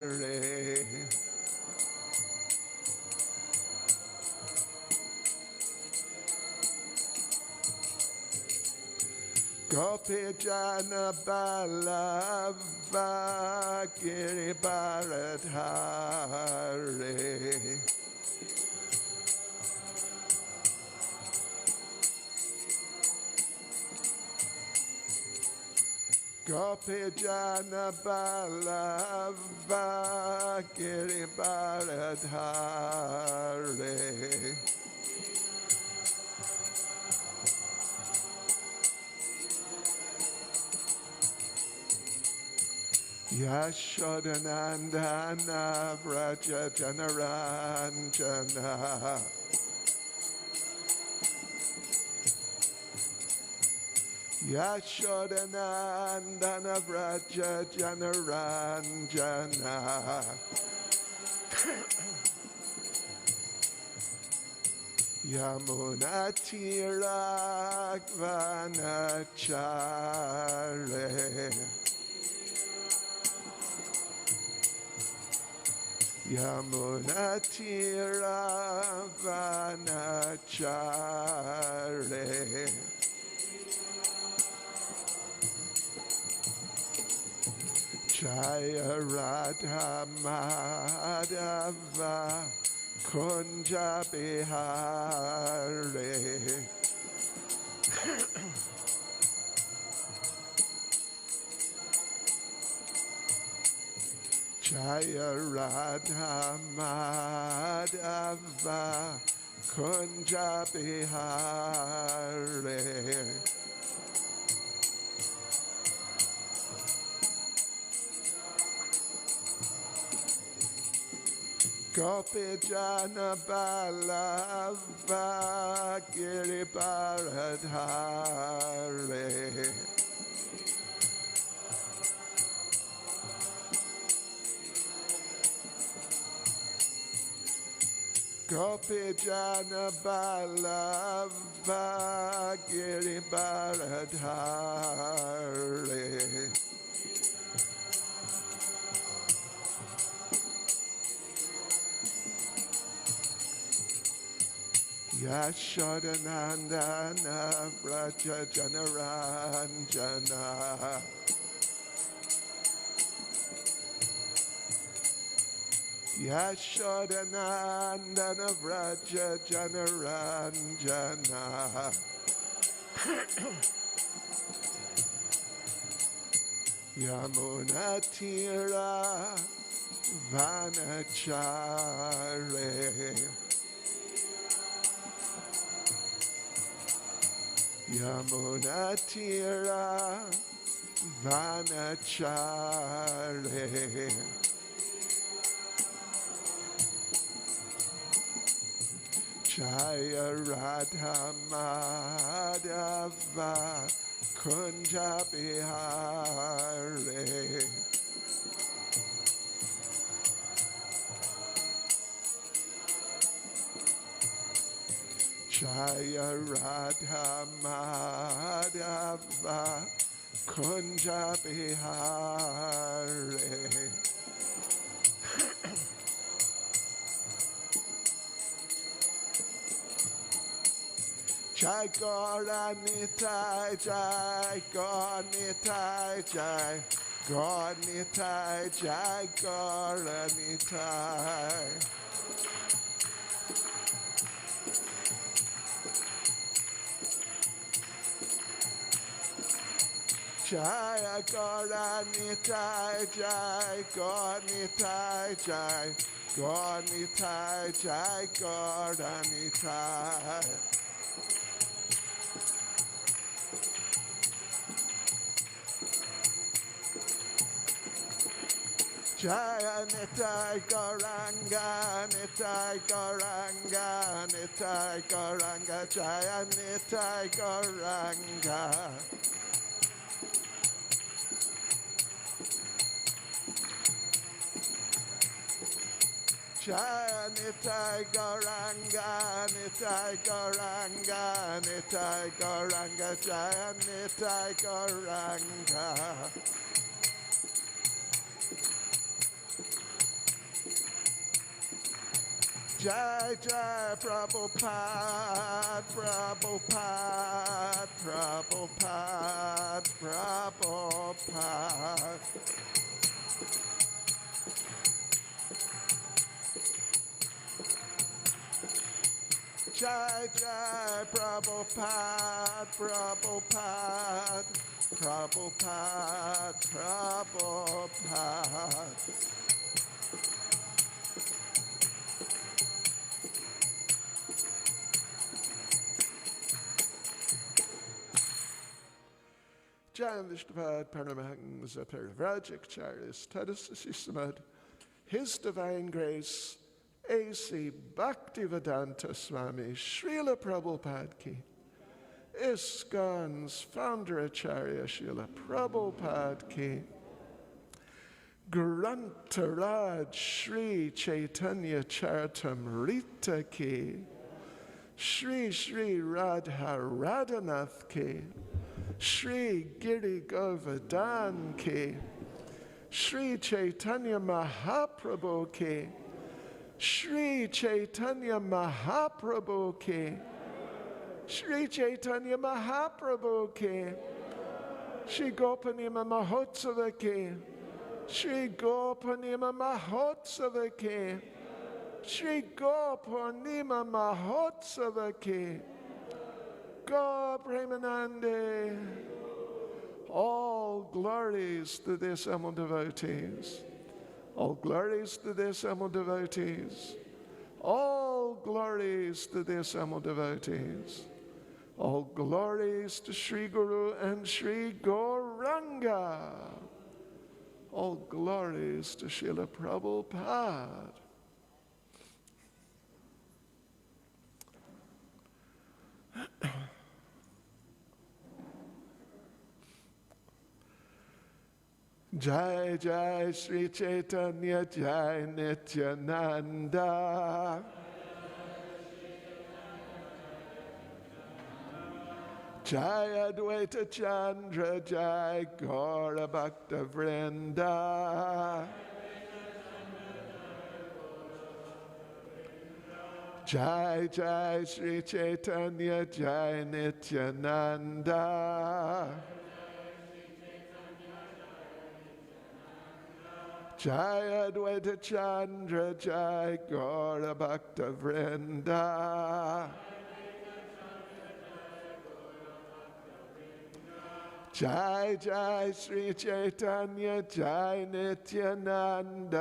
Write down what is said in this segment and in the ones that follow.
Gopi Jana Balava Giri Bharadhare Gopi Jana Balava Giri Bharadhare Yashodanandana Vraja Janaranjana Yashodanandana Vraja Janaranjana Yamunatirakvanachare Yamunatiravanachare Jaya Radha Madhava Kunja Bihare Jaya Radha Madhava Kunja Bihare Gopi Jana Balava Giri Bharadhare Gopi Jana Balava Giri Bharadhare Yashodanandana Vraja Janaranjana Yashodanandana Vraja Janaranjana Yamunatira Vanachare Yamunatira Vanachare Jaya Radha Madhava Kunja Bihare Jaya Radha Madhava Kunja Bihare Jai Gaura Nitai Jai Gaura Nitai Jai Gaura Nitai Jai Gaura Nitai Jai Gaura Nitai Jai Gaura Nitai Jai Gaura Nitai Jai Gaura Nitai Jaya Nitai Gauranga, Nitai Gauranga, Nitai Gauranga, Jaya Nitai Gauranga. Jaya Nitai Gauranga, Nitai Gauranga, Nitai Gauranga, Jaya Nitai Gauranga. Jai Jai Prabhupada, Prabhupada, Prabhupada, Prabhupada. Jai Jai Prabhupada, Prabhupada, Prabhupada, Prabhupada. Jai Vishnupad Paramahang Zaparajik Charis Tadasasisamad. His Divine Grace A.C. Bhaktivedanta Swami Srila Prabhupada Ki. ISKCON's founder Acharya Srila Prabhupada Ki. Grantaraj Sri Chaitanya Charitamrita Ki. Shri Shri Radha Radhanath Ki. Shri Giri Govardhan Ki. Shri Chaitanya Mahaprabhu Ki. Shri Chaitanya Mahaprabhu Ki. Shri Chaitanya Mahaprabhu Ki. Shri Gopanima Mahotsava Ki. Shri Gopanima Mahotsava Ki. Shri Gopanima Mahotsava Ki. Go Premanande. All glories to the assembled devotees. All glories to the assembled devotees. All glories to the assembled devotees. All glories to Sri Guru and Sri Gauranga. All glories to Srila Prabhupada. Jai Jai Sri Chaitanya Jai Nityananda. Jai Advaita Chandra Jai Gaura Bhakta Vrinda. Jai Jai Sri Chaitanya Jai Nityananda. Jai Advaita Chandra Jai Gaura Bhakta Vrinda. Jai Jai Sri Chaitanya Jai Nityananda.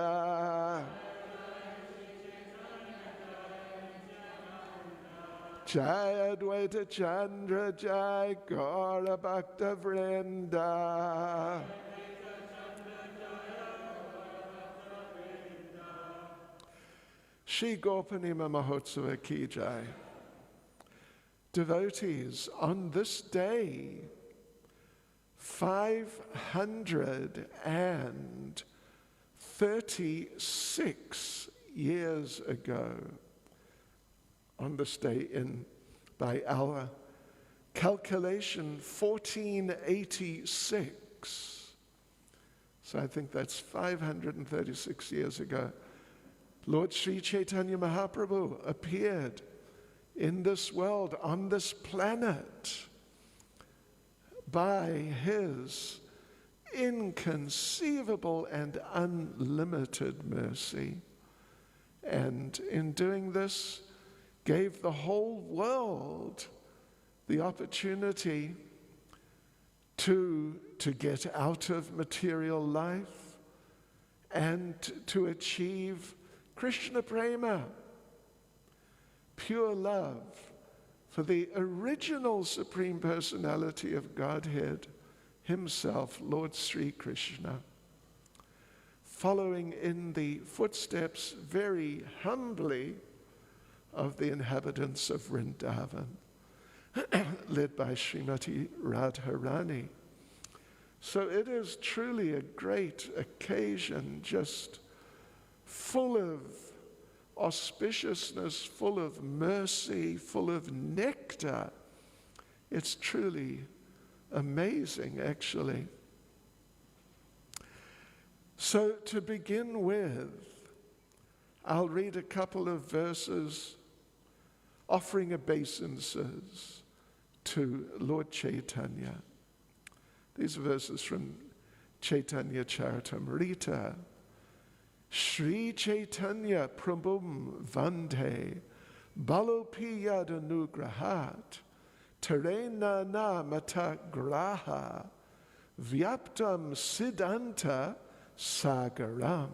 Jai Advaita Chandra Jai Gaura Bhakta Vrinda. Shri Gopanima Mahotsava Ki Jai. Devotees, on this day, 536 years ago, on this day by our calculation, 1486. So I think that's 536 years ago. Lord Sri Chaitanya Mahaprabhu appeared in this world, on this planet, by his inconceivable and unlimited mercy. And in doing this, gave the whole world the opportunity to get out of material life and to achieve Krishna Prema, pure love for the original Supreme Personality of Godhead, himself, Lord Sri Krishna, following in the footsteps very humbly of the inhabitants of Vrindavan, led by Srimati Radharani. So it is truly a great occasion, just full of auspiciousness, full of mercy, full of nectar. It's truly amazing, actually. So to begin with, I'll read a couple of verses offering obeisances to Lord Caitanya. These are verses from Caitanya Charitamrita. Sri Caitanya Prabhum Vande Balopiyadanugrahat Terena na mata graha Vyaptam Siddhanta Sagaram.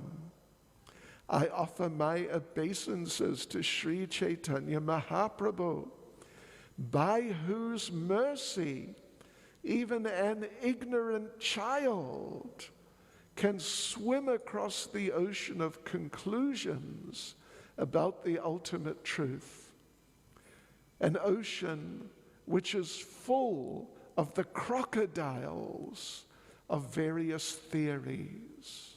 I offer my obeisances to Sri Caitanya Mahaprabhu, by whose mercy even an ignorant child can swim across the ocean of conclusions about the ultimate truth. An ocean which is full of the crocodiles of various theories.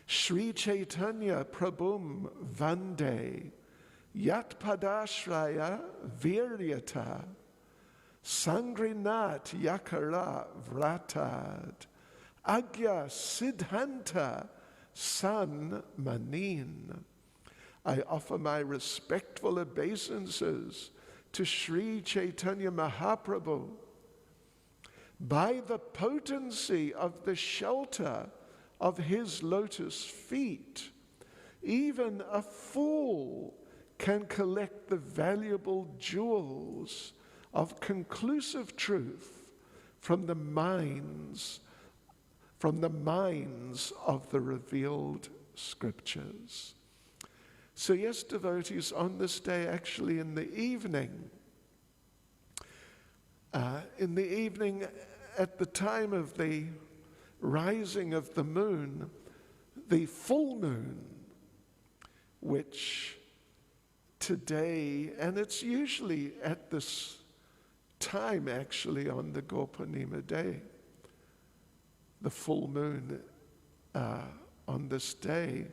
Sri Caitanya Prabhum Vande Yat Padashraya Viryata Sangrinat Yakara Vratad Agya Siddhanta San Manin. I offer my respectful obeisances to Sri Caitanya Mahaprabhu. By the potency of the shelter of his lotus feet, even a fool can collect the valuable jewels of conclusive truth from the minds of the revealed scriptures. So yes, devotees, on this day, actually in the evening at the time of the rising of the moon, the full moon, which today, and it's usually at this time actually on the Purnima day, the full moon on this day,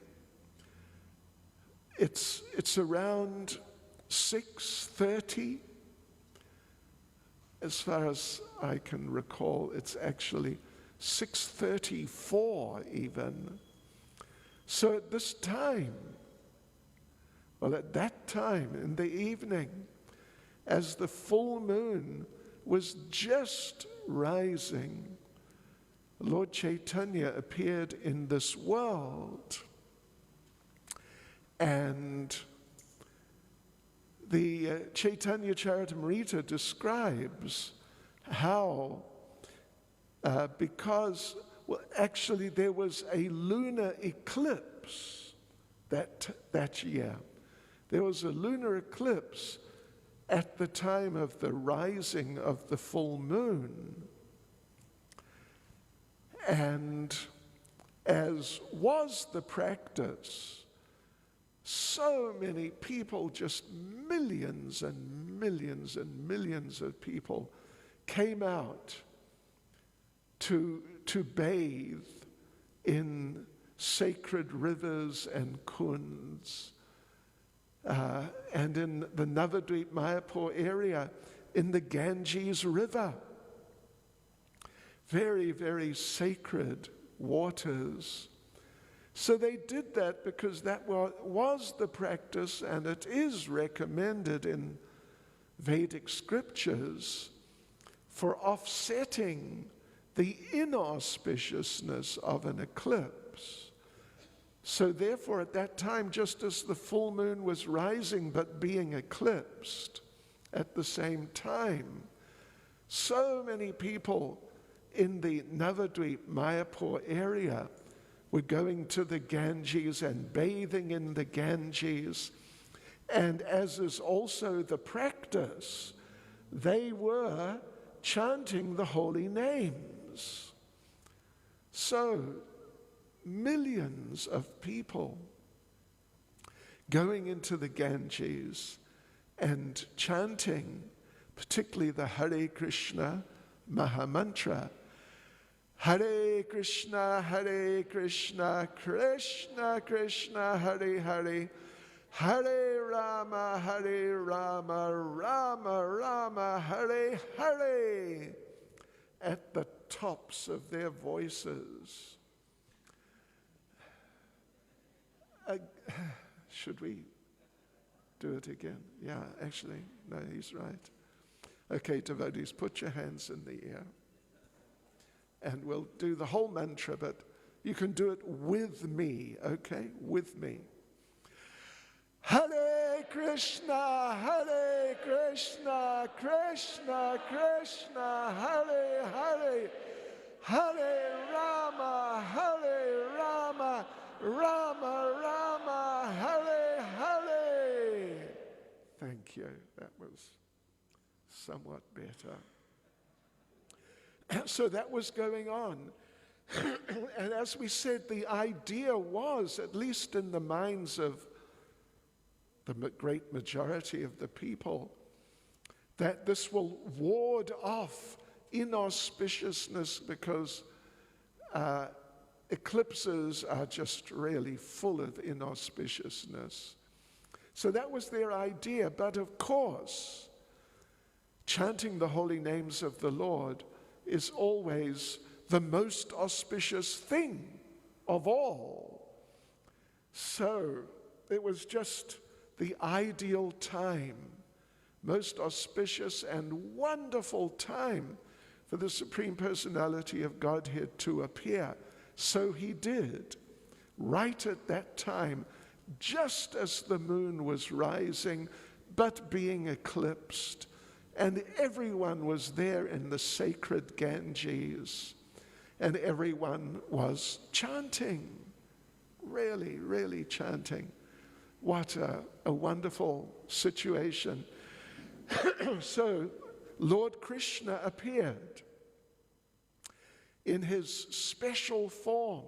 it's around 6:30. As far as I can recall, it's actually 6:34 even. So at this time, at that time in the evening, as the full moon was just rising, Lord Caitanya appeared in this world. And the Caitanya Charitamrita describes how because actually there was a lunar eclipse that year. There was a lunar eclipse at the time of the rising of the full moon. And as was the practice, so many people, just millions and millions and millions of people, came out to bathe in sacred rivers and kunds, and in the Navadvip Mayapur area, in the Ganges River. Very, very sacred waters. So they did that because that was the practice, and it is recommended in Vedic scriptures for offsetting the inauspiciousness of an eclipse. So therefore, at that time, just as the full moon was rising but being eclipsed at the same time, so many people in the Navadvip Mayapur area were going to the Ganges and bathing in the Ganges. And as is also the practice, they were chanting the holy names. So, millions of people going into the Ganges and chanting, particularly the Hare Krishna Mahamantra. Hare Krishna, Krishna Krishna, Hare Hare, Hare Rama, Rama Rama, Hare Hare, at the tops of their voices. Uh, should we do it again? Yeah, actually, no, he's right. Okay, devotees, put your hands in the air. And we'll do the whole mantra, but you can do it with me, okay? With me. Hare Krishna, Krishna Krishna, Hare Hare, Hare Rama, Rama Rama, Hare Hare. Thank you. That was somewhat better. So that was going on. And as we said, the idea was, at least in the minds of the great majority of the people, that this will ward off inauspiciousness, because eclipses are just really full of inauspiciousness. So that was their idea. But of course, chanting the holy names of the Lord is always the most auspicious thing of all. So it was just the ideal time, most auspicious and wonderful time for the Supreme Personality of Godhead to appear. So he did, right at that time, just as the moon was rising, but being eclipsed. And everyone was there in the sacred Ganges, and everyone was chanting, really, really chanting. What a wonderful situation. So Lord Krishna appeared in his special form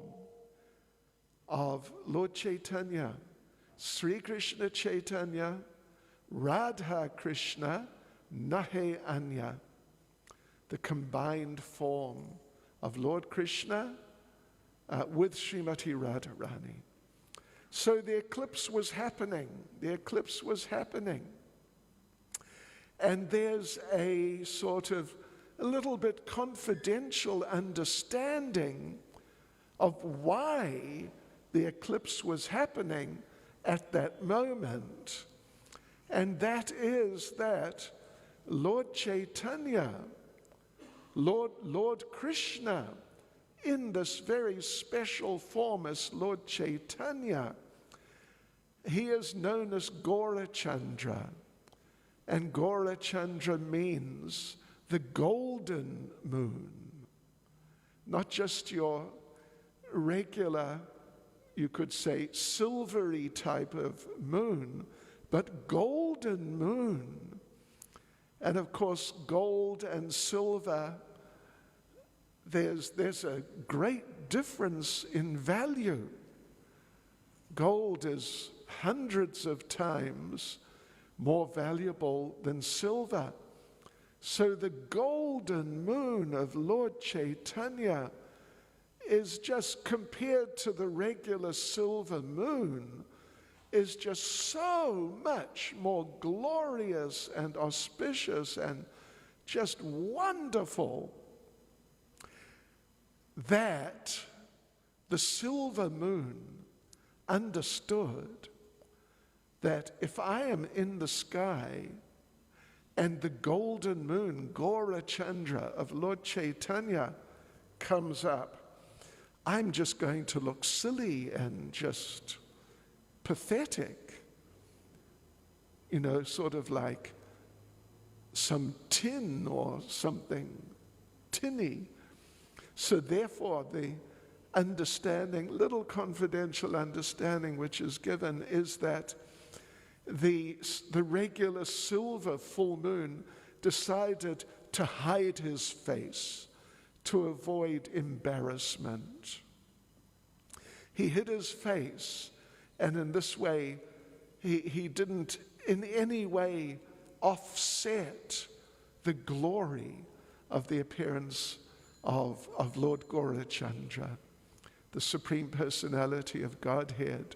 of Lord Caitanya, Sri Krishna Chaitanya, Radha Krishna, Nahe Anya, the combined form of Lord Krishna with Srimati Radharani. So the eclipse was happening. The eclipse was happening. And there's a sort of a little bit confidential understanding of why the eclipse was happening at that moment. And that is that Lord Chaitanya, Lord Krishna, in this very special form as Lord Chaitanya, he is known as Gaura Chandra. And Gaura Chandra means the golden moon. Not just your regular, you could say, silvery type of moon, but golden moon. And of course, gold and silver, there's a great difference in value. Gold is hundreds of times more valuable than silver. So the golden moon of Lord Chaitanya is just, compared to the regular silver moon, is just so much more glorious and auspicious and just wonderful, that the silver moon understood that if I am in the sky and the golden moon, Gaura Chandra of Lord Chaitanya, comes up, I'm just going to look silly and just pathetic, sort of like some tin or something tinny. So therefore, the understanding, little confidential understanding which is given, is that the regular silver full moon decided to hide his face to avoid embarrassment. He hid his face, and in this way, he didn't in any way offset the glory of the appearance of Lord Gaura Chandra, the Supreme Personality of Godhead,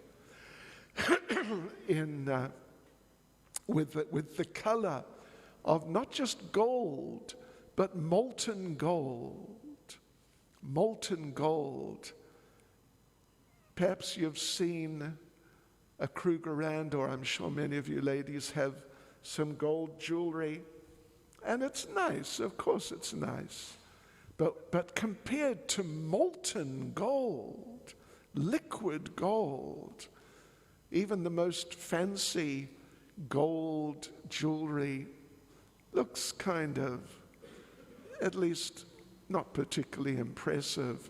with the color of not just gold, but molten gold. Molten gold. Perhaps you've seen a Krugerrand, or I'm sure many of you ladies have some gold jewelry. And it's nice, of course it's nice. But compared to molten gold, liquid gold, even the most fancy gold jewelry looks kind of, at least not particularly impressive.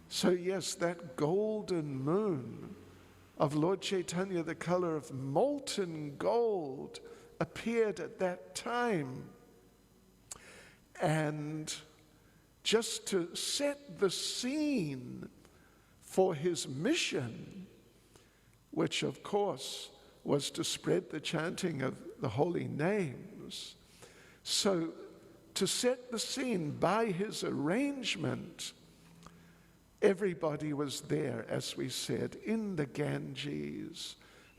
So yes, that golden moon of Lord Caitanya, the color of molten gold, appeared at that time. And just to set the scene for his mission, which of course was to spread the chanting of the holy names. So to set the scene by his arrangement, everybody was there, as we said, in the Ganges,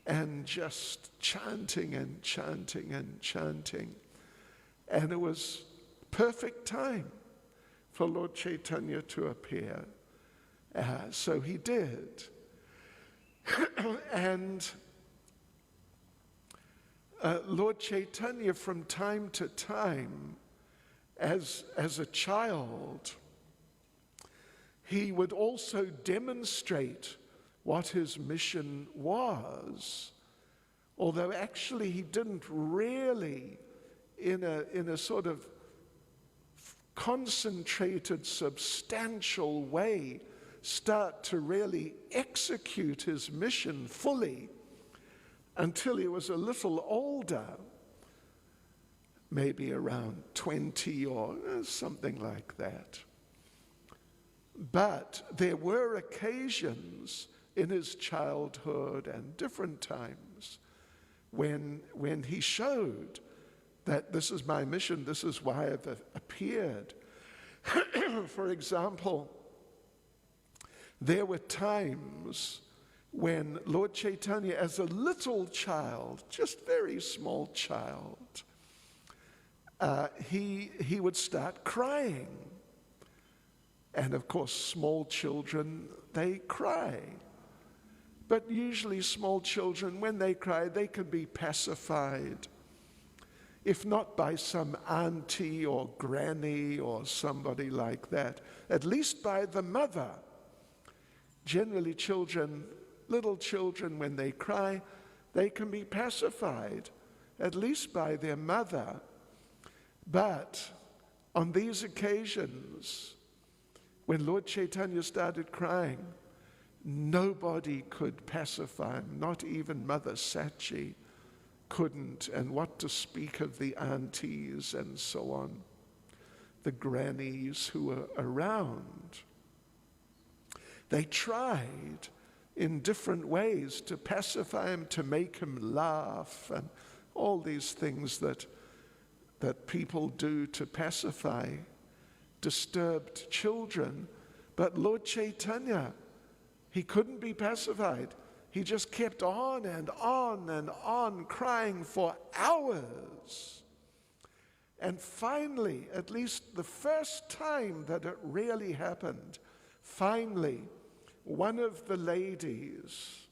and just chanting and chanting and chanting. And it was perfect time for Lord Caitanya to appear. So he did. And Lord Caitanya, from time to time, as a child, he would also demonstrate what his mission was, although actually he didn't really, in a sort of concentrated, substantial way, start to really execute his mission fully until he was a little older, maybe around 20 or something like that. But there were occasions in his childhood and different times when he showed that this is my mission, this is why I've appeared. For example, there were times when Lord Caitanya, as a little child, just very small child, he would start crying. And of course, small children, they cry. But usually small children, when they cry, they can be pacified. If not by some auntie or granny or somebody like that, at least by the mother. Generally children, little children, when they cry, they can be pacified, at least by their mother. But on these occasions, when Lord Caitanya started crying, nobody could pacify him, not even Mother Sachi couldn't, and what to speak of the aunties and so on, the grannies who were around. They tried in different ways to pacify him, to make him laugh, and all these things that people do to pacify disturbed children. But Lord Caitanya, he couldn't be pacified. He just kept on and on and on, crying for hours. And finally, at least the first time that it really happened, finally, one of the ladies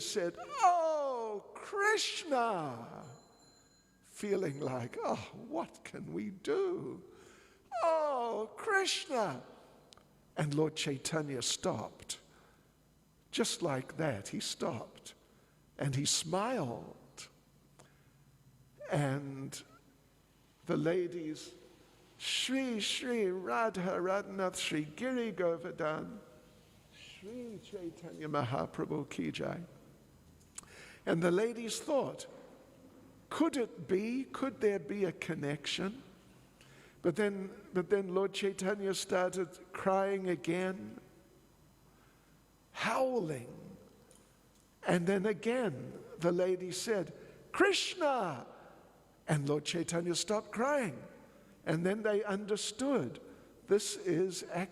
said, "Oh, Krishna," feeling like, oh, what can we do? Oh, Krishna. And Lord Caitanya stopped. Just like that, he stopped. And he smiled. And the ladies, Shri Shri Radha Radhanath Shri Giri Govardhan, Shri Chaitanya Mahaprabhu Ki Jai. And the ladies thought, could there be a connection? But then Lord Caitanya started crying again, howling. And then again, the lady said, "Krishna!" And Lord Caitanya stopped crying. And then they understood this is a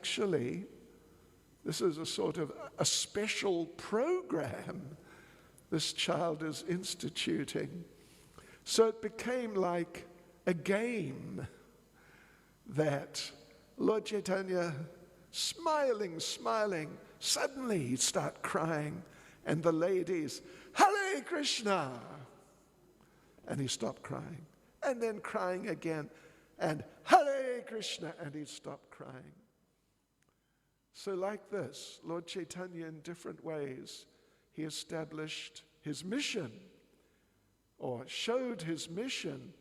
sort of a special program this child is instituting. So it became like a game that Lord Caitanya, smiling, suddenly he'd start crying. and the ladies, Hare Krishna! And he stopped crying. And then crying again, and Hare Krishna! And he stopped crying. So like this, Lord Caitanya in different ways, he established his mission, or showed his mission,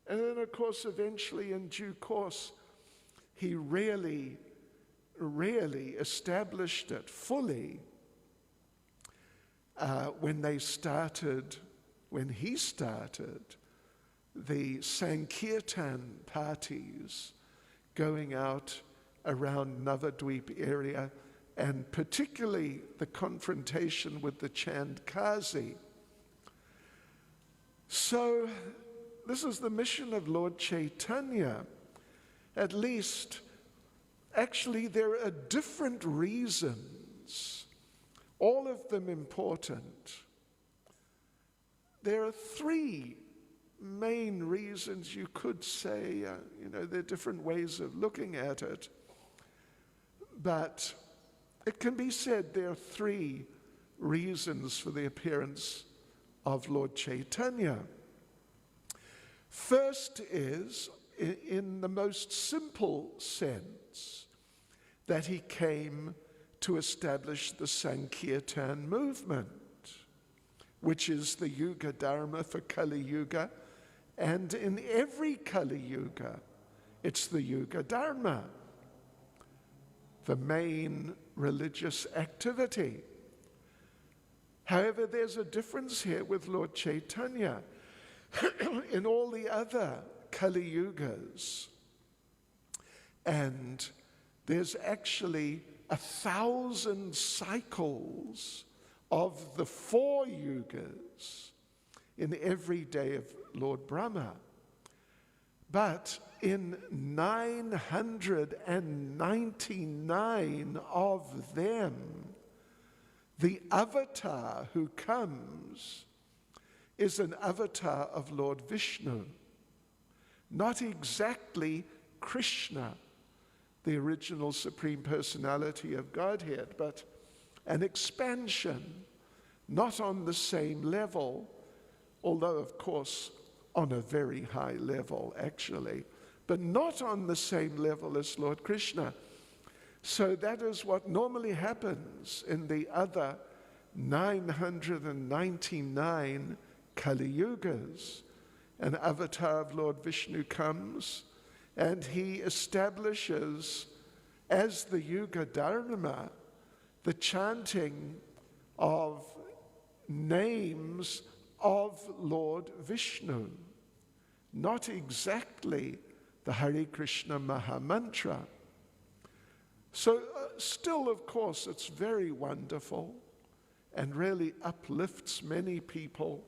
and then of course eventually in due course, he really established it fully when he started the Sankirtan parties going out around Navadvip area, and particularly the confrontation with the Chandkazi. So this is the mission of Lord Caitanya. At least, actually there are different reasons, all of them important. There are three main reasons you could say, there are different ways of looking at it. But it can be said there are three reasons for the appearance of Lord Caitanya. First is, in the most simple sense, that he came to establish the Sankirtan movement, which is the Yuga Dharma for Kali Yuga, and in every Kali Yuga, it's the Yuga Dharma, the main religious activity. However, there's a difference here with Lord Caitanya. In all the other Kali Yugas, and there's actually 1,000 cycles of the 4 yugas in every day of Lord Brahma. But in 999 of them, the avatar who comes is an avatar of Lord Vishnu. Not exactly Krishna, the original Supreme Personality of Godhead, but an expansion, not on the same level, although of course on a very high level actually, but not on the same level as Lord Krishna. So that is what normally happens in the other 999 Kali Yugas. An avatar of Lord Vishnu comes and he establishes as the Yuga Dharma the chanting of names of Lord Vishnu, not exactly the Hare Krishna Mahamantra. So still, of course, it's very wonderful and really uplifts many people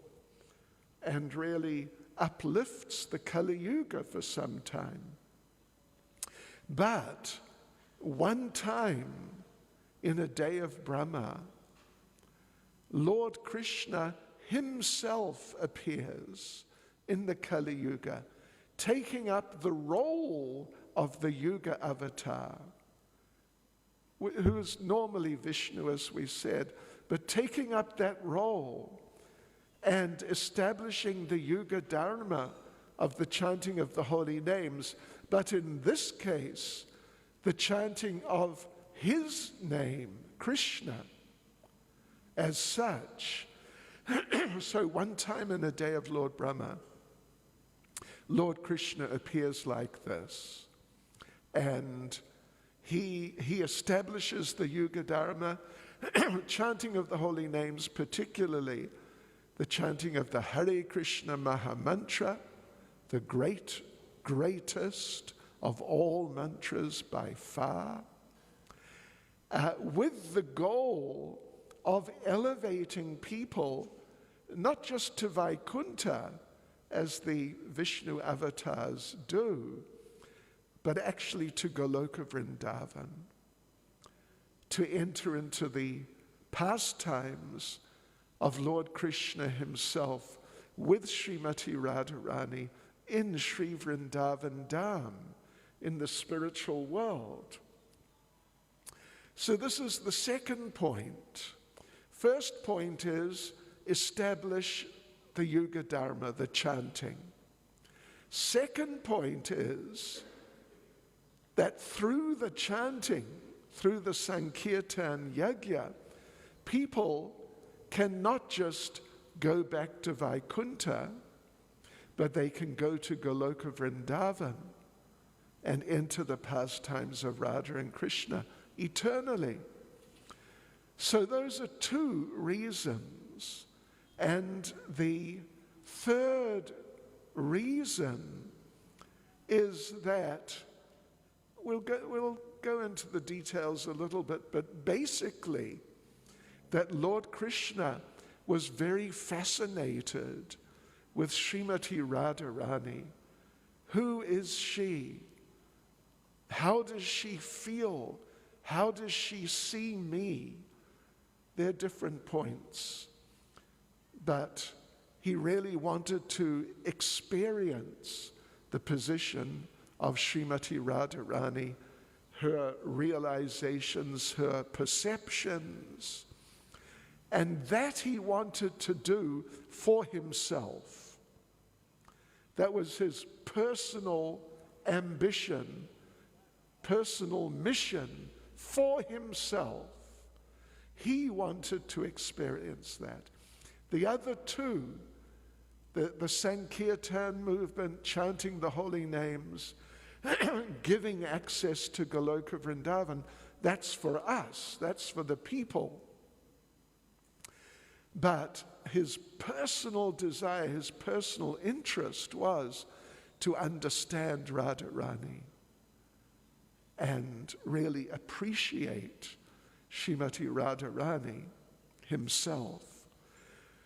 and really uplifts the Kali Yuga for some time. But one time in a day of Brahma, Lord Krishna himself appears in the Kali Yuga, taking up the role of the Yuga avatar, who is normally Vishnu, as we said, but taking up that role and establishing the Yuga Dharma of the chanting of the holy names, but in this case, the chanting of his name, Krishna, as such. So one time in a day of Lord Brahma, Lord Krishna appears like this, and he establishes the Yuga Dharma, chanting of the holy names, particularly the chanting of the Hare Krishna Mahamantra, the greatest of all mantras by far, with the goal of elevating people not just to Vaikuntha, as the Vishnu avatars do, but actually to Goloka Vrindavan, to enter into the pastimes of Lord Krishna himself with Srimati Radharani in Sri Vrindavan Dham, in the spiritual world. So this is the second point First point is establish the Yuga Dharma, the chanting. Second point is that through the chanting, through the Sankirtan Yajna, people can not just go back to Vaikuntha, but they can go to Goloka Vrindavan and enter the pastimes of Radha and Krishna eternally. So those are two reasons. And the third reason is that, we'll go into the details a little bit, but basically that Lord Krishna was very fascinated with Srimati Radharani. Who is she? How does she feel? How does she see me? They're different points. But he really wanted to experience the position of Srimati Radharani, her realizations, her perceptions, and that he wanted to do for himself. That was his personal ambition, personal mission for himself. He wanted to experience that. The other two, the Sankirtan movement, chanting the holy names, giving access to Goloka Vrindavan, that's for us, that's for the people. But his personal desire, his personal interest was to understand Radharani and really appreciate Srimati Radharani himself.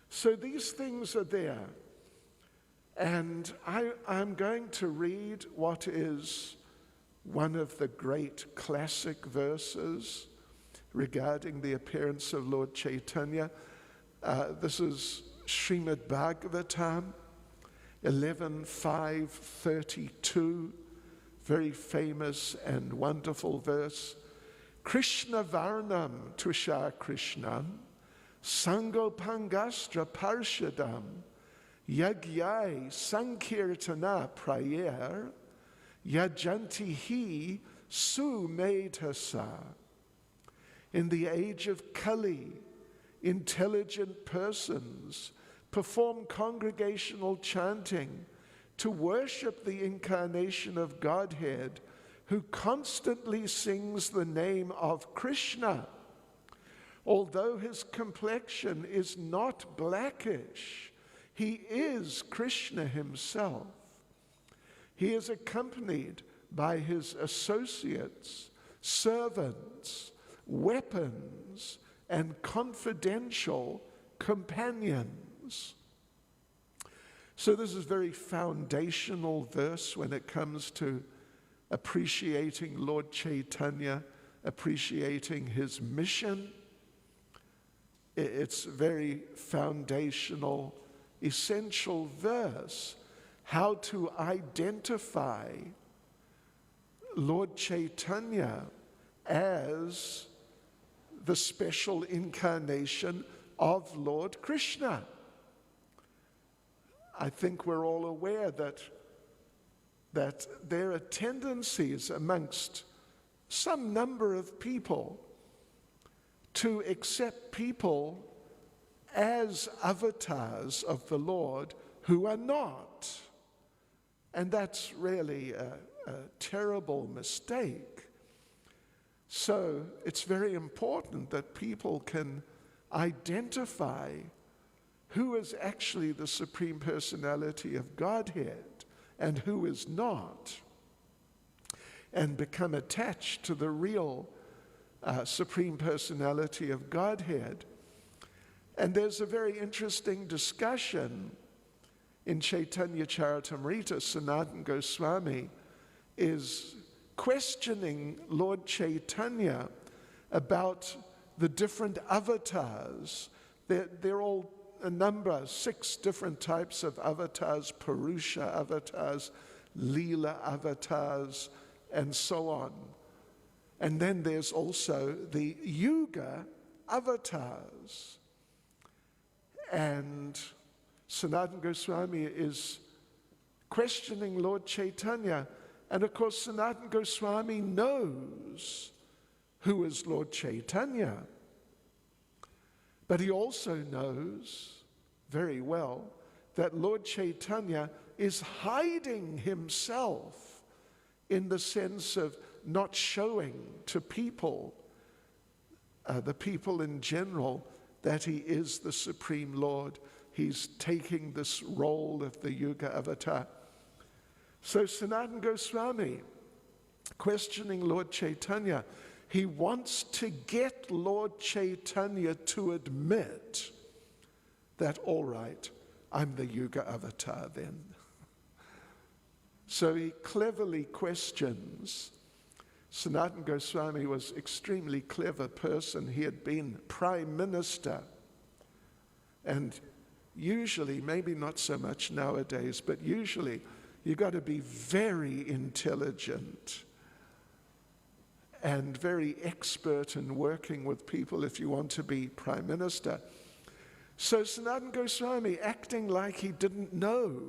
So these things are there. And I'm going to read what is one of the great classic verses regarding the appearance of Lord Caitanya. This is Srimad Bhagavatam 11.5.32, very famous and wonderful verse. Krishna Varnam Tushar Krishnam Sangopangastra Parshadam Yagyai Sankirtana Prayer Yajantihi Sumedhasa. In the age of Kali, intelligent persons perform congregational chanting to worship the incarnation of Godhead, who constantly sings the name of Krishna. Although his complexion is not blackish, he is Krishna himself. He is accompanied by his associates, servants, weapons, and confidential companions. So this is a very foundational verse when it comes to appreciating Lord Caitanya, appreciating his mission. It's a very foundational, essential verse, how to identify Lord Caitanya as the special incarnation of Lord Krishna. I think we're all aware that there are tendencies amongst some number of people to accept people as avatars of the Lord who are not. And that's really a terrible mistake. So it's very important that people can identify who is actually the Supreme Personality of Godhead and who is not, and become attached to the real Supreme Personality of Godhead. And there's a very interesting discussion in Chaitanya Charitamrita. Sanatana Goswami is questioning Lord Caitanya about the different avatars. They're all a number, 6 different types of avatars: Purusha avatars, Leela avatars, and so on. And then there's also the Yuga avatars. And Sanatana Goswami is questioning Lord Caitanya. And of course, Sanatana Goswami knows who is Lord Caitanya. But he also knows very well that Lord Caitanya is hiding himself in the sense of not showing to people, the people in general, that he is the Supreme Lord. He's taking this role of the Yuga avatar. So Sanatana Goswami, questioning Lord Caitanya, he wants to get Lord Caitanya to admit that, all right, I'm the Yuga avatar then. So he cleverly questions. Sanatana Goswami was an extremely clever person. He had been prime minister. And usually, maybe not so much nowadays, but usually you've got to be very intelligent and very expert in working with people if you want to be prime minister. So Sanatana Goswami, acting like he didn't know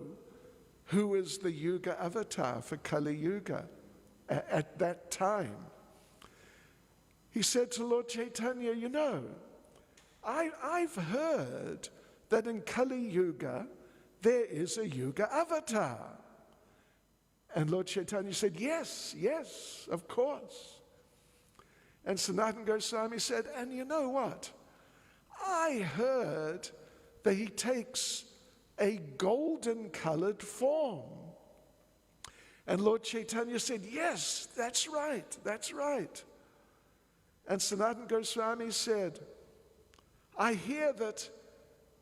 who is the Yuga avatar for Kali Yuga at that time, he said to Lord Caitanya, you know, I've heard that in Kali Yuga there is a Yuga avatar. And Lord Caitanya said, yes, of course. And Sanatana Goswami said, and you know what? I heard that he takes a golden-colored form. And Lord Caitanya said, yes, that's right. And Sanatana Goswami said, I hear that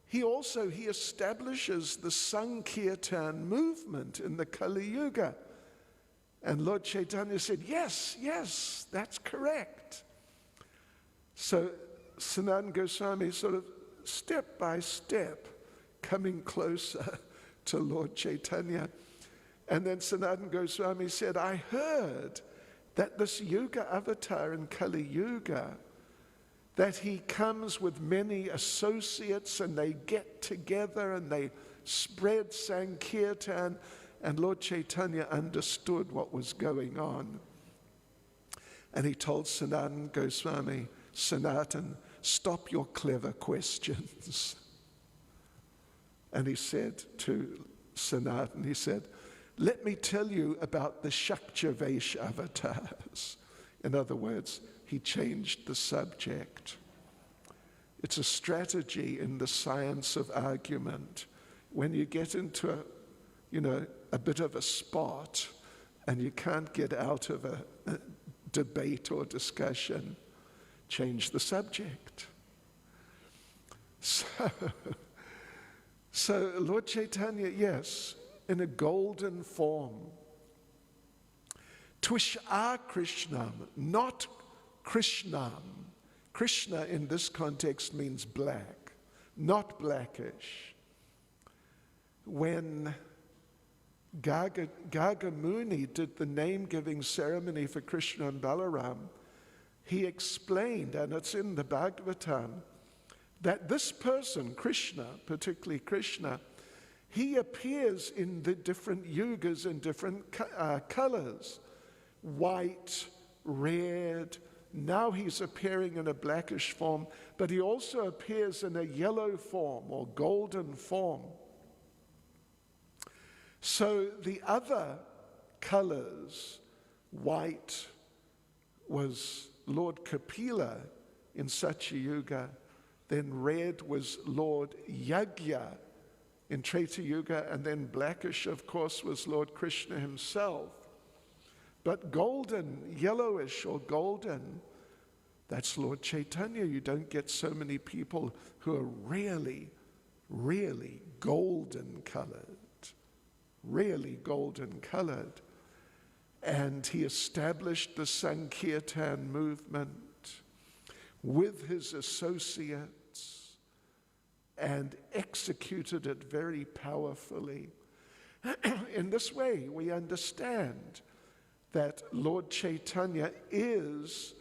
he establishes the Sankirtan movement in the Kali Yuga. And Lord Caitanya said, yes, that's correct. So Sanatana Goswami sort of step by step coming closer to Lord Caitanya. And then Sanatana Goswami said, I heard that this Yuga avatar in Kali Yuga, that he comes with many associates and they get together and they spread Sankirtan. And Lord Caitanya understood what was going on. And he told Sanatana Goswami, Sanatan, stop your clever questions. And he said to Sanatana, he said, let me tell you about the Shakyavesh avatars. In other words, he changed the subject. It's a strategy in the science of argument. When you get into a bit of a spot and you can't get out of a debate or discussion, change the subject. So Lord Caitanya, yes, in a golden form. Twish'a Krishnam, not Krishnam. Krishna in this context means black, not blackish. When Garga Muni did the name-giving ceremony for Krishna and Balaram, he explained, and it's in the Bhagavatam, that this person, Krishna, particularly Krishna, he appears in the different yugas in different colors. White, red, now he's appearing in a blackish form, but he also appears in a yellow form or golden form. So the other colors, white was Lord Kapila in Satyayuga, then red was Lord Yagya in Treta Yuga, and then blackish, of course, was Lord Krishna himself. But golden, yellowish or golden, that's Lord Caitanya. You don't get so many people who are really, really golden colored. Really golden colored. And he established the Sankirtan movement with his associates and executed it very powerfully. In this way, we understand that Lord Caitanya is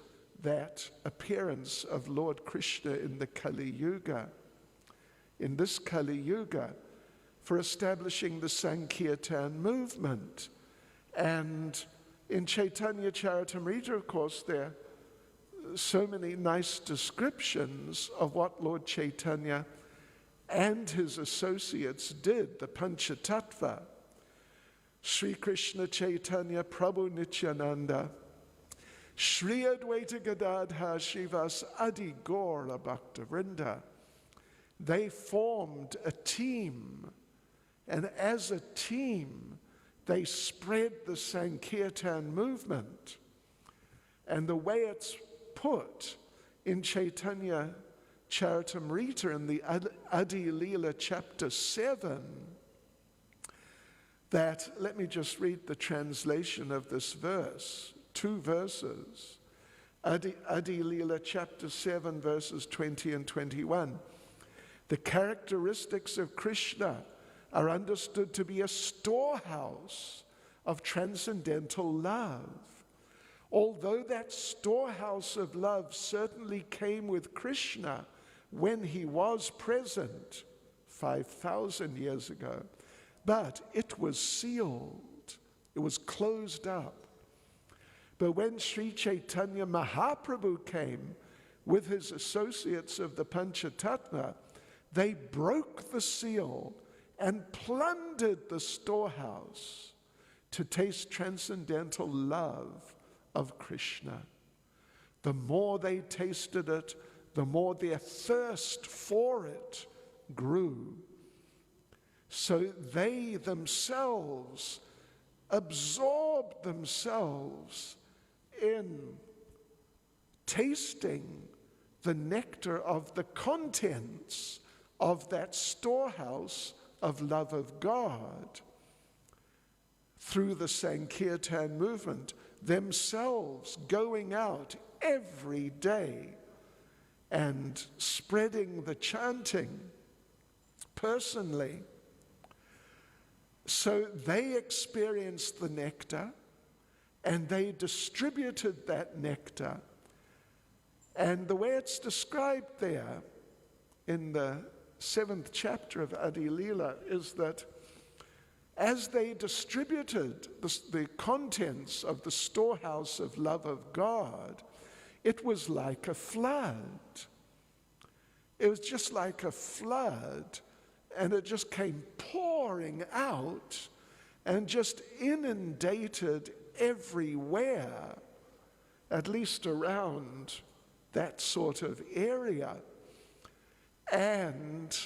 that appearance of Lord Krishna in the Kali Yuga. in this Kali Yuga for establishing the Sankirtan movement. And in Caitanya Charitamrita, of course, there are so many nice descriptions of what Lord Chaitanya and his associates did, the Panchatattva. Sri Krishna Chaitanya Prabhu Nityananda, Shri Advaita Gadadhar Shivas Adi Gaura Bhakta Vrinda. They formed a team, and as a team, they spread the Sankirtan movement. And the way it's put in Caitanya Charitamrita in the Adi Leela chapter 7, that, let me just read the translation of this verse, 2 verses. Adi Leela chapter 7 verses 20 and 21. The characteristics of Krishna are understood to be a storehouse of transcendental love. Although that storehouse of love certainly came with Krishna when he was present 5,000 years ago, but it was sealed, it was closed up. But when Sri Chaitanya Mahaprabhu came with his associates of the Panchatattva, they broke the seal and plundered the storehouse to taste transcendental love of Krishna. The more they tasted it, the more their thirst for it grew. So they themselves absorbed themselves in tasting the nectar of the contents of that storehouse of love of God through the Sankirtan movement, themselves going out every day and spreading the chanting personally. So they experienced the nectar and they distributed that nectar. And the way it's described there in the 7th chapter of Adi Leela is that as they distributed the contents of the storehouse of love of God, it was like a flood. It was just like a flood, and it just came pouring out and just inundated everywhere, at least around that sort of area. And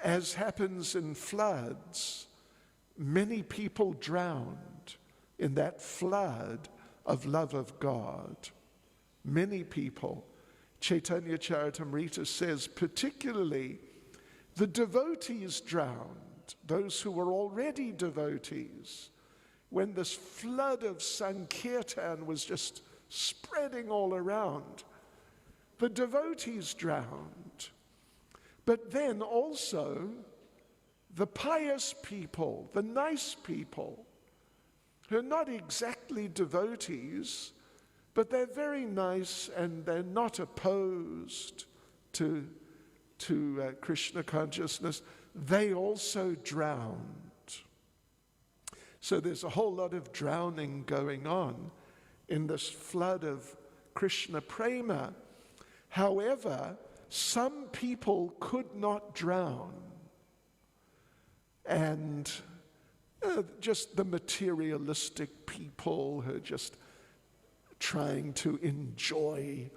as happens in floods, many people drowned in that flood of love of God. Many people. Caitanya Charitamrita says particularly the devotees drowned, those who were already devotees, when this flood of Sankirtan was just spreading all around. The devotees drowned. But then also the pious people, the nice people, who are not exactly devotees, but they're very nice and they're not opposed to Krishna consciousness, they also drowned. So there's a whole lot of drowning going on in this flood of Krishna prema. However, some people could not drown. And just the materialistic people who are just trying to enjoy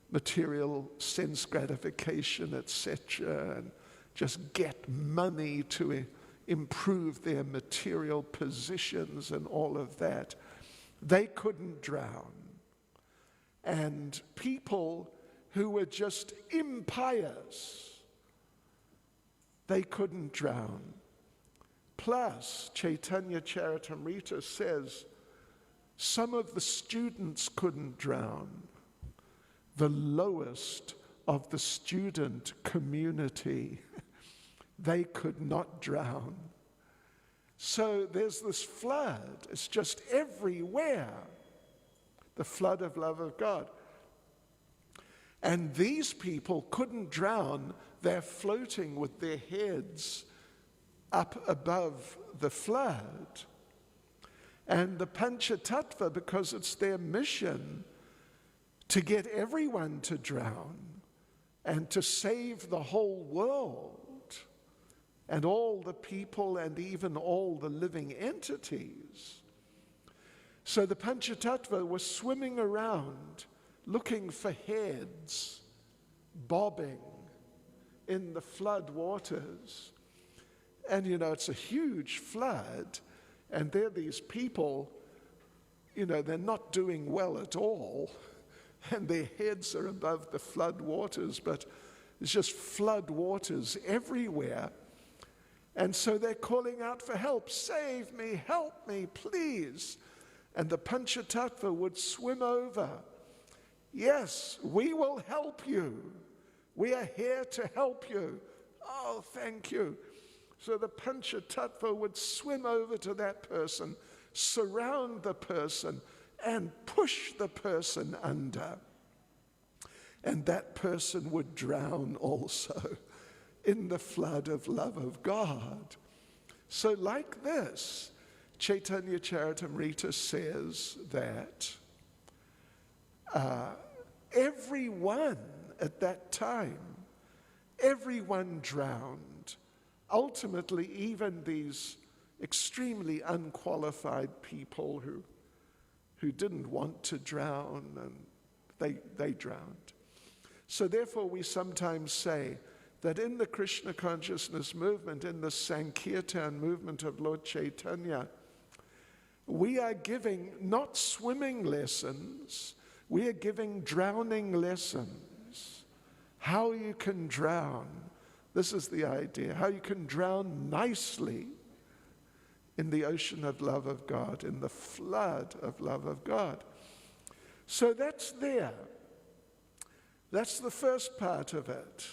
material sense gratification, etc., and just get money to improve their material positions and all of that, they couldn't drown. And people who were just impious, they couldn't drown. Plus, Caitanya Charitamrita says some of the students couldn't drown. The lowest of the student community, they could not drown. So there's this flood. It's just everywhere, the flood of love of God. And these people couldn't drown. They're floating with their heads up above the flood. And the Panchatattva, because it's their mission to get everyone to drown and to save the whole world and all the people and even all the living entities. So the Panchatattva was swimming around looking for heads bobbing in the flood waters. And it's a huge flood, and there are these people, they're not doing well at all, and their heads are above the flood waters, but there's just flood waters everywhere. And so they're calling out for help. Save me, help me, please. And the Panchatattva would swim over. Yes, we will help you. We are here to help you. Oh, thank you. So the Panchatattva would swim over to that person, surround the person, and push the person under. And that person would drown also in the flood of love of God. So like this, Caitanya Charitamrita says that everyone at that time, everyone drowned. Ultimately, even these extremely unqualified people who didn't want to drown, and they drowned. So therefore, we sometimes say that in the Krishna consciousness movement, in the Sankirtan movement of Lord Caitanya, we are giving not swimming lessons, we are giving drowning lessons. How you can drown. This is the idea. How you can drown nicely in the ocean of love of God, in the flood of love of God. So that's there. That's the first part of it.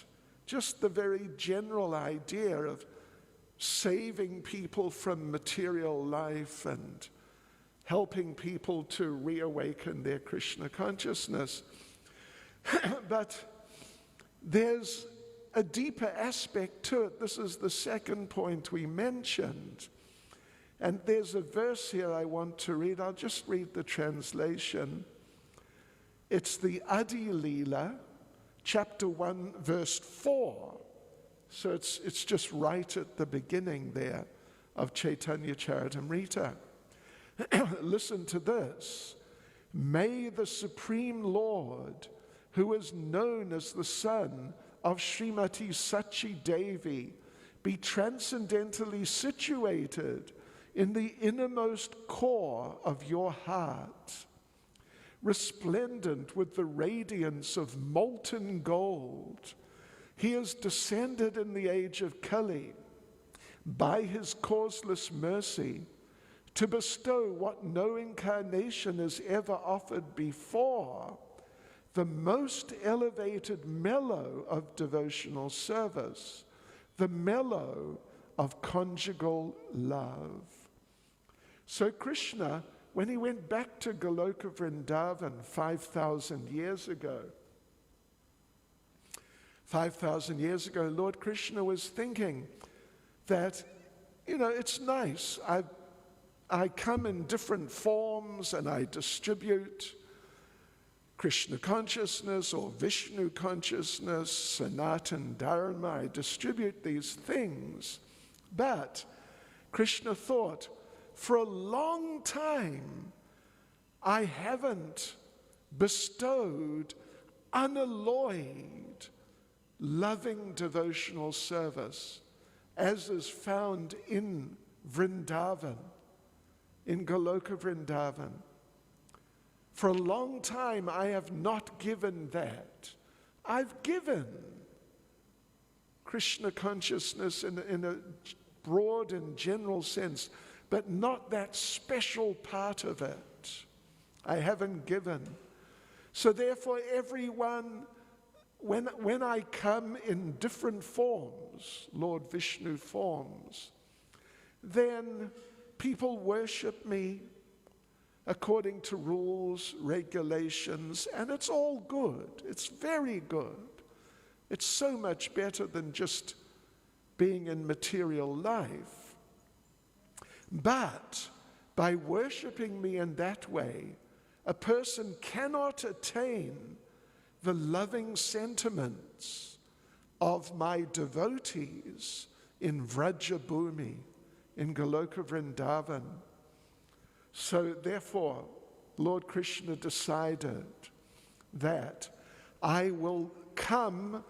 Just the very general idea of saving people from material life and helping people to reawaken their Krishna consciousness. But there's a deeper aspect to it. This is the second point we mentioned. And there's a verse here I want to read. I'll just read the translation. It's the Adi Leela, chapter 1, verse 4. So it's just right at the beginning there of Caitanya Charitamrita. Listen to this. May the Supreme Lord, who is known as the son of Srimati Sachi Devi, be transcendentally situated in the innermost core of your heart, resplendent with the radiance of molten gold. He has descended in the age of Kali by his causeless mercy to bestow what no incarnation has ever offered before, the most elevated mellow of devotional service, the mellow of conjugal love. So Krishna, when he went back to Goloka Vrindavan 5,000 years ago, Lord Krishna was thinking that, it's nice. I come in different forms and I distribute Krishna consciousness or Vishnu consciousness, Sanatan Dharma. I distribute these things. But Krishna thought, for a long time, I haven't bestowed unalloyed, loving devotional service as is found in Vrindavan, in Goloka Vrindavan. For a long time, I have not given that. I've given Krishna consciousness in a broad and general sense, but not that special part of it. I haven't given. So therefore, everyone, when I come in different forms, Lord Vishnu forms, then people worship me. according to rules, regulations, and it's all good. It's very good. It's so much better than just being in material life. But by worshiping me in that way, a person cannot attain the loving sentiments of my devotees in Vrajabhumi, in Goloka Vrindavan. So therefore, Lord Krishna decided that I will come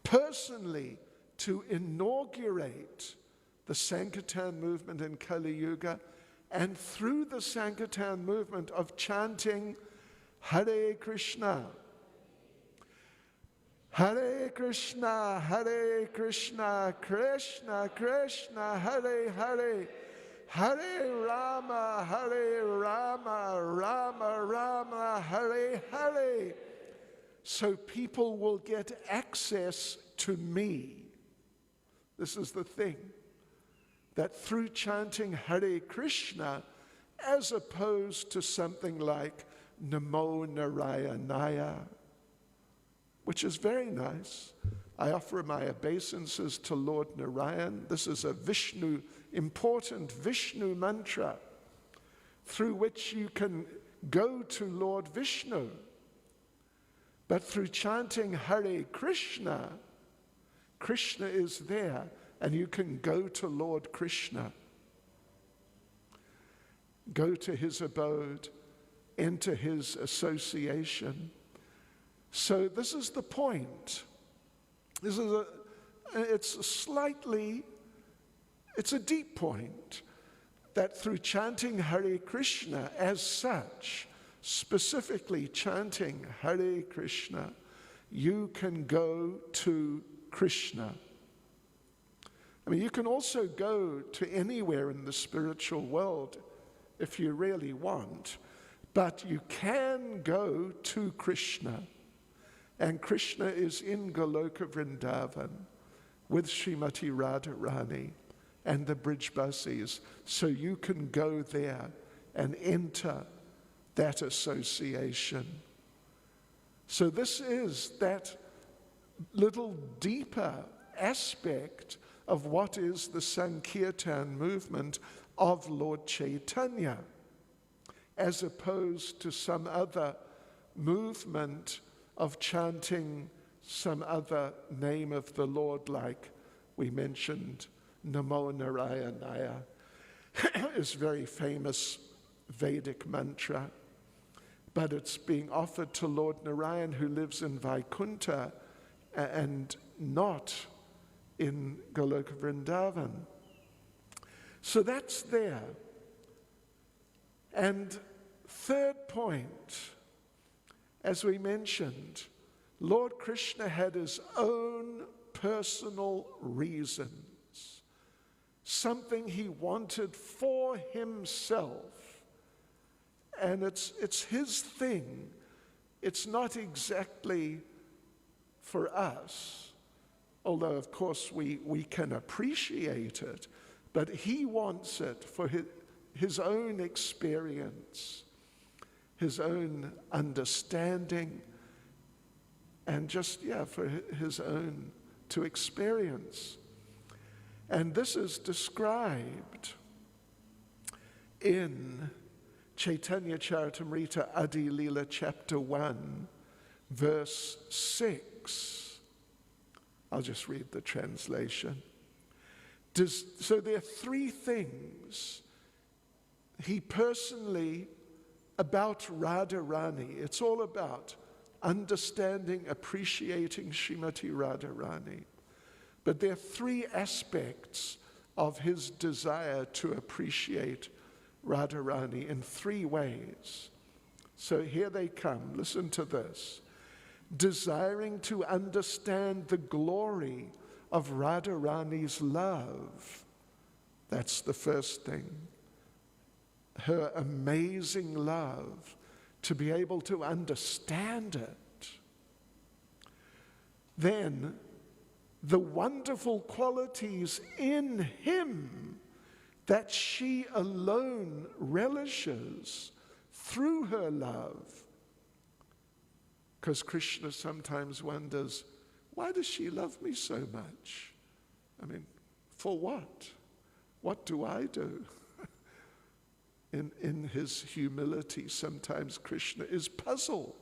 personally to inaugurate the Sankirtan movement in Kali Yuga, and through the Sankirtan movement of chanting Hare Krishna, Hare Krishna, Hare Krishna, Krishna Krishna, Hare Hare, Hare Rama, Rama Rama, Hare Hare. So people will get access to me. This is the thing, that through chanting Hare Krishna, as opposed to something like Namo Narayanaya, which is very nice. I offer my obeisances to Lord Narayan. This is a important Vishnu mantra through which you can go to Lord Vishnu. But through chanting Hare Krishna, Krishna is there and you can go to Lord Krishna. Go to his abode, enter his association. So this is the point. It's a deep point, that through chanting Hare Krishna as such, specifically chanting Hare Krishna, you can go to Krishna. I mean, you can also go to anywhere in the spiritual world if you really want, but you can go to Krishna. And Krishna is in Goloka Vrindavan with Srimati Radharani and the Brijbasis. So you can go there and enter that association. So this is that little deeper aspect of what is the Sankirtan movement of Lord Caitanya, as opposed to some other movement of chanting some other name of the Lord, like we mentioned, Namo Narayanaya is very famous Vedic mantra, but it's being offered to Lord Narayan, who lives in Vaikuntha and not in Goloka Vrindavan. So that's there. And third point, as we mentioned, Lord Krishna had his own personal reasons, something he wanted for himself. And it's his thing. It's not exactly for us, although of course we can appreciate it, but he wants it for his own experience, his own understanding, and just, for his own to experience. And this is described in Caitanya Charitamrita Adi Lila chapter 1, verse 6. I'll just read the translation. So there are three things he personally, about Radharani, it's all about understanding, appreciating Srimati Radharani. But there are three aspects of his desire to appreciate Radharani in three ways. So here they come. Listen to this. Desiring to understand the glory of Radharani's love. That's the first thing. Her amazing love, to be able to understand it. Then, the wonderful qualities in him that she alone relishes, through her love. Because Krishna sometimes wonders, why does she love me so much? I mean, for what? What do I do? In his humility, sometimes Krishna is puzzled.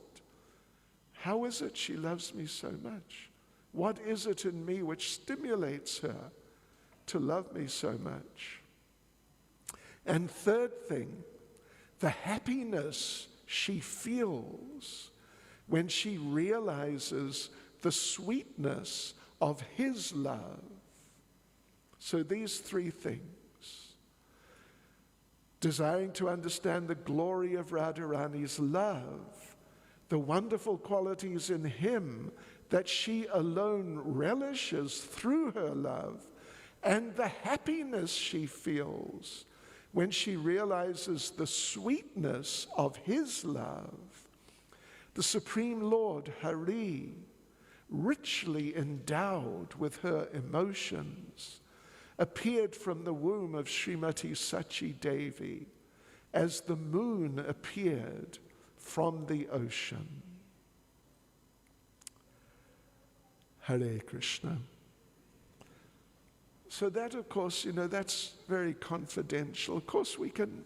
How is it she loves me so much? What is it in me which stimulates her to love me so much? And third thing, the happiness she feels when she realizes the sweetness of his love. So these three things: desiring to understand the glory of Radharani's love, the wonderful qualities in him that she alone relishes through her love, and the happiness she feels when she realizes the sweetness of his love. The Supreme Lord, Hari, richly endowed with her emotions, appeared from the womb of Srimati Sachi Devi as the moon appeared from the ocean. Hare Krishna. So that, of course, that's very confidential. Of course, we can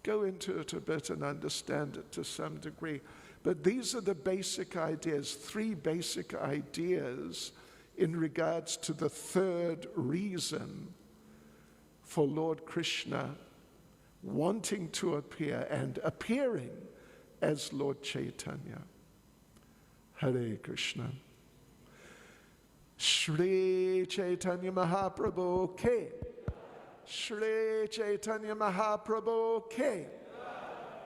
go into it a bit and understand it to some degree. But these are the basic ideas, three basic ideas in regards to the third reason for Lord Krishna wanting to appear and appearing as Lord Caitanya. Hare Krishna. Shri Chaitanya Mahaprabhu Ke. Shri Chaitanya Mahaprabhu Ke.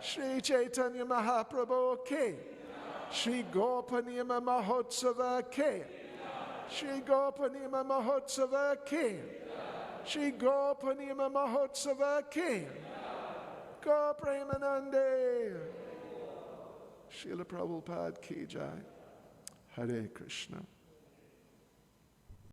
Shri Chaitanya Mahaprabhu Ke. Shri Purnima Mahotsava Ke. Shri Purnima Mahotsava Ke. Shri Purnima Mahotsava Ke. Go Premanande. Srila Prabhupada Ki Jai. Hare Krishna.